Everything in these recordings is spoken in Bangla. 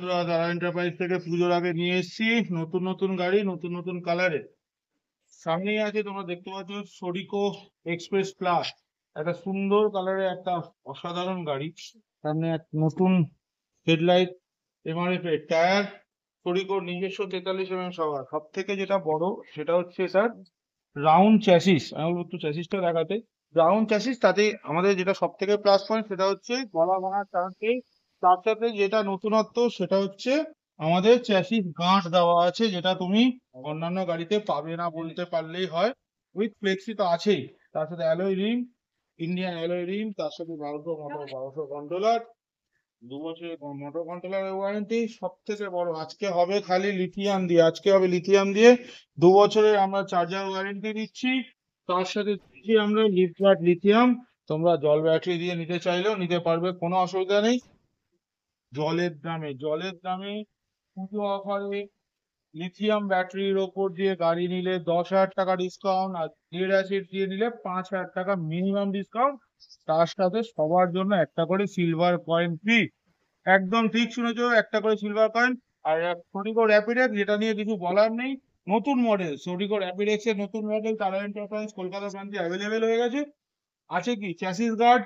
বন্ধুরা, তারা এন্টারপ্রাইজ থেকে পুজোর আগে নিয়ে এসেছি নতুন নতুন গাড়ি, নতুন নতুন কালারে। সামনেই আছে, তোমরা দেখতে পাচ্ছ সোডিকো এক্সপ্রেস প্লাস, একটা সুন্দর কালারে একটা অসাধারণ গাড়ি। সামনে এক নতুন হেডলাইট, এমআরএফ এর টায়ার, সোডিকোর নিজস্ব 43 সবার সব থেকে যেটা বড় সেটা হচ্ছে এটার রাউন্ড চ্যাসিস। আমি বলবো একটু চ্যাসিসটা দেখাতে। রাউন্ড চ্যাসিস, তাতে আমাদের যেটা সব থেকে প্লাস পয়েন্ট সেটা হচ্ছে গলা ভাঙার চান্স নেই। তার সাথে যেটা নতুনত্ব সেটা হচ্ছে আমাদের চ্যাসিস গাঁট দেওয়া আছে, যেটা তুমি অন্যান্য গাড়িতে পাবে না বলতে পারলেই হয়। উইথ ফ্লেক্সি তো আছেই, তার সাথে alloy ring, Indian alloy ring, তার সাথে 1200 কন্ট্রোলার, 2 বছরের মোটর কন্ট্রোলারের ওয়ারেন্টি। সব থেকে বড়, আজকে হবে খালি লিথিয়াম দিয়ে, 2 বছরের আমরা চার্জার ওয়ারেন্টি দিচ্ছি। তার সাথে দিচ্ছি আমরা লিফগার্ড লিথিয়াম। তোমরা জল ব্যাটারি দিয়ে নিতে চাইলেও নিতে পারবে, কোনো অসুবিধা নেই। জলের দামে পুজো অফারে লিথিয়াম ব্যাটারির ওপর দিয়ে গাড়ি নিলে 10,000 টাকা ডিসকাউন্ট, আর লিড অ্যাসিড দিয়ে নিলে 5,000 টাকা মিনিমাম ডিসকাউন্ট। তার সাথে সবার জন্য একটা করে সিলভার কয়েন ফ্রি। একদম ঠিক শুনেছো, একটা করে সিলভার কয়েন। আর সোডিকো র্যাপিডেক্স, যেটা নিয়ে কিছু বলার নেই, নতুন মডেল সোডিকো র্যাপিডেক্স এর নতুন মডেল টাটা এন্টারপ্রাইজ কলকাতা ব্রাঞ্চে অ্যাভেলেবেল হয়ে গেছে। আছে কি চ্যাসিস গার্ড,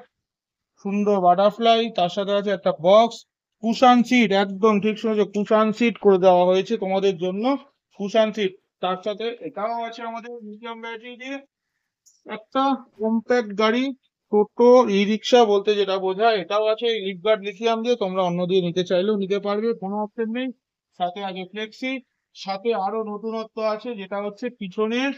সুন্দর বাটারফ্লাই, তার সাথে আছে একটা বক্স, কুশান সিট, একদম ঠিক শুনেছো, কুশান সিট করে দেওয়া হয়েছে তোমাদের জন্য, কুশান সিট। তার সাথে এটাও আছে আমাদের লিথিয়াম ব্যাটারি দিয়ে একটা কম্প্যাক্ট গাড়ি, টোটো ই রিক্সা বলতে যেটা বোঝায়, এটাও আছে লিফগার্ড লিথিয়াম দিয়ে। তোমরা অন্য দিয়ে নিতে চাইলেও নিতে পারবে, কোনো অপশন নেই। সাথে আছে ফ্লেক্সি। সাথে আরো নতুনত্ব আছে, যেটা হচ্ছে পিছনের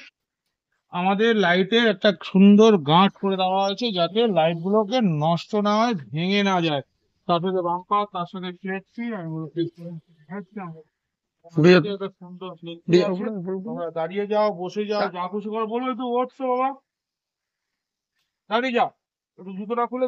আমাদের লাইটের একটা সুন্দর গাঁট করে দেওয়া হয়েছে, যাতে লাইট গুলোকে নষ্ট না হয়, ভেঙে না যায়। তার সাথে বাম্পার, তার সাথে ফ্লেক্সি, একটা সুন্দর ফ্লেক্সি আছে। তোমরা দাঁড়িয়ে যাও, বসে যাও, যা খুশি করো। বলো একটু ওঠছো বাবা, দাঁড়িয়ে যাও। একটু জুতোটা খুলে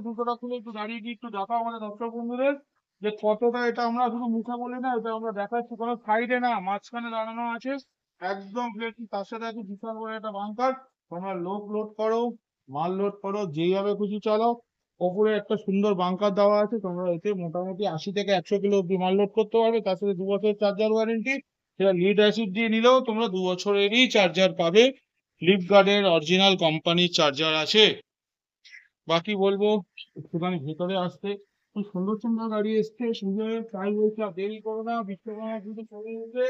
একটু দাঁড়িয়ে গিয়ে একটু দেখাও আমাদের দর্শক বন্ধুদের যে কতটা এটা আমরা শুধু মুখে বলি না, এটা আমরা দেখাচ্ছি, কোনো সাইডে না, মাঝখানে দাঁড়ানো আছে, একদম ফ্লেক্সি। তার সাথে আছে বিশাল বড় একটা বাংকার। তোমরা লোড লোড করো, মাল লোড করো, যেইভাবে খুশি চালাও। ওপরে একটা সুন্দর বাংকার দেওয়া আছে, তোমরা এতে মোটামুটি 80 থেকে 100 কিলো অব্দি মাল লোড করতে পারবে। তার সাথে 2 বছরের চার্জার ওয়ারেন্টি, সেটা লিড অ্যাসিড দিয়ে নিলেও তোমরা 2 বছরেরই চার্জার পাবে। ফ্লিপকার্টের অরিজিনাল কোম্পানির চার্জার আছে। বাকি বলবো একটুখানি ভেতরে আসতে, খুব সুন্দর সুন্দর গাড়ি এসছে, সুন্দর। তাই বলছি আর দেরি করো না, বিশ্বকর্মা পুজো চলে এসেছে।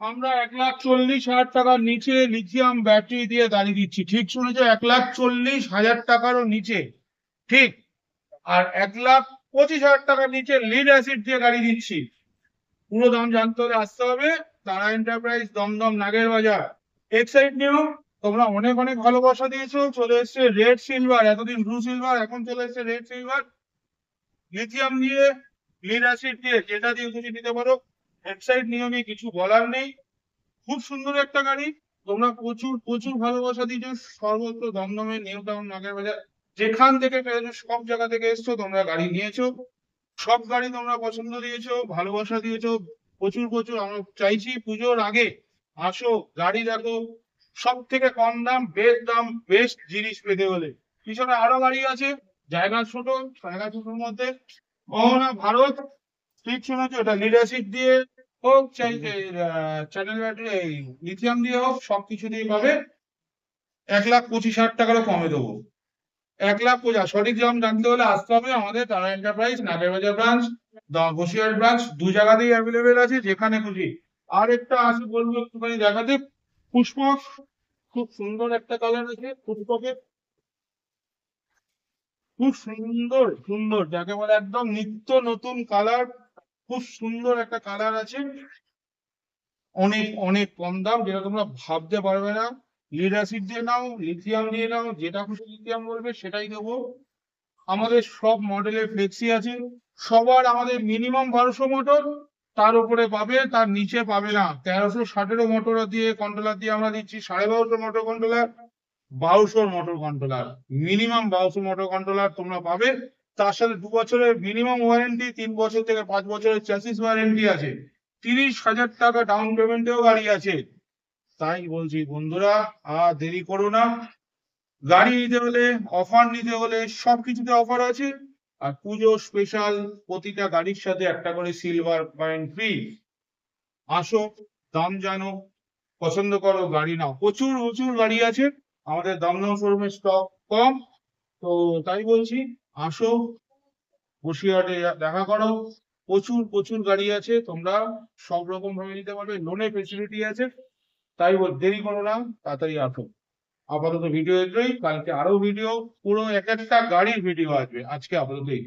আমরা 1,40,000 টাকার নিচে লিথিয়াম ব্যাটারি দিয়ে গাড়ি দিচ্ছি, ঠিক শুনেছো, 1,40,000 টাকারও নিচে, ঠিক। আর 1,25,000 টাকার নিচে লিড অ্যাসিড দিয়ে গাড়ি দিচ্ছি। পুরো দাম জানতে হলে আসতে হবে তারা এন্টারপ্রাইজ, দমদম নাগের বাজার। এক্সাইট নিউ, তোমরা অনেক অনেক ভালোবাসা দিয়েছো, চলে এসছে রেড সিলভার, এতদিন ব্লু সিলভার, এখন চলে এসছে রেড সিলভার। লিথিয়াম দিয়ে, লিড অ্যাসিড দিয়ে, যেটা দিয়ে খুশি নিতে পারো। এক্সাইট নিউ নিয়ে কিছু বলার নেই, খুব সুন্দর একটা গাড়ি। তোমরা প্রচুর প্রচুর ভালোবাসা দিয়েছো সর্বত্র, দমদমে, নিউ টাউন, নাগের বাজার, যেখান থেকে পেরেছো সব জায়গা থেকে এসছো, তোমরা গাড়ি নিয়েছো। সব গাড়ি তোমরা পছন্দ দিয়েছো, ভালোবাসা দিয়েছো প্রচুর প্রচুর। আমরা চাইছি পুজোর আগে আসো, গাড়ি দেখো, সব থেকে কম দাম, বেস্ট দাম, বেস্ট জিনিস পেতে হলে। পিছনে আরো গাড়ি আছে, জায়গা ছোট, জায়গা ছোটোর মধ্যে মোহনা ভারত, ঠিক শুনেছো, এটা লিড অ্যাসিড দিয়ে হোক, চাই চ্যানেল ব্যাটারি লিথিয়াম দিয়ে হোক, সবকিছু দিয়ে পাবে। 1,25,000 টাকারও কমে দেবো। 1,50,000, সঠিক দাম জানতে হলে আসতে হবে আমাদের তারা enterprise Nagerbazar branch, Basirhat branch, দু জায়গাতেই অ্যাভেলেবেল আছে, যেখানে খুশি। আর একটা আছে বলবো একটুখানি দেখাতে, পুষ্পক, খুব সুন্দর একটা কালার আছে পুষ্পকের, খুব সুন্দর সুন্দর, যাকে বলে একদম নিত্য নতুন কালার, খুব সুন্দর একটা কালার আছে। অনেক অনেক কম দাম, যেটা তোমরা ভাবতে পারবে না। লিড অ্যাসিড দিয়ে নাও, লিথিয়াম দিয়ে নাও, যেটা খুশি লিথিয়াম বলবে সেটাই দেবো। আমাদের সব মডেলের ফ্লেক্সি আছে, সবার আমাদের মিনিমাম 1200 মোটর, তার উপরে পাবে, তার নিচে পাবে না। 1360-এরও মোটর দিয়ে কন্ট্রোলার দিয়ে আমরা দিচ্ছি 1250 motor controller, 1200 motor controller, minimum 1200 motor controller তোমরা পাবে। তার সাথে 2 বছরের মিনিমাম ওয়ারেন্টি, 3 বছর থেকে 5 বছরের চ্যাসিস ওয়ারেন্টি আছে, 30,000 টাকা ডাউন পেমেন্টেও গাড়ি আছে। তাই বলছি বন্ধুরা, আর দেরি করো না, গাড়ি নিতে হলে, অফার নিতে হলে, সবকিছুতে অফার আছে। আর পুজো স্পেশাল প্রতিটা গাড়ির সাথে একটা করে সিলভার কয়েন ফ্রি। আসো, দাম জানো, পছন্দ করো, গাড়ি নাও। প্রচুর প্রচুর গাড়ি আছে, আমাদের দমদম শোরুমে স্টক কম, তো তাই বলছি আসো, বসিরহাটে দেখা করো। প্রচুর প্রচুর গাড়ি আছে, তোমরা সব রকম ভাবে নিতে পারবে, লোনের ফেসিলিটি আছে। তাই দেরি করো না, তাড়াতাড়ি আসো। আপাতত ভিডিও এগুলোই, কালকে আরো ভিডিও, পুরো এক একটা গাড়ির ভিডিও আসবে। আজকে আপাতত এই।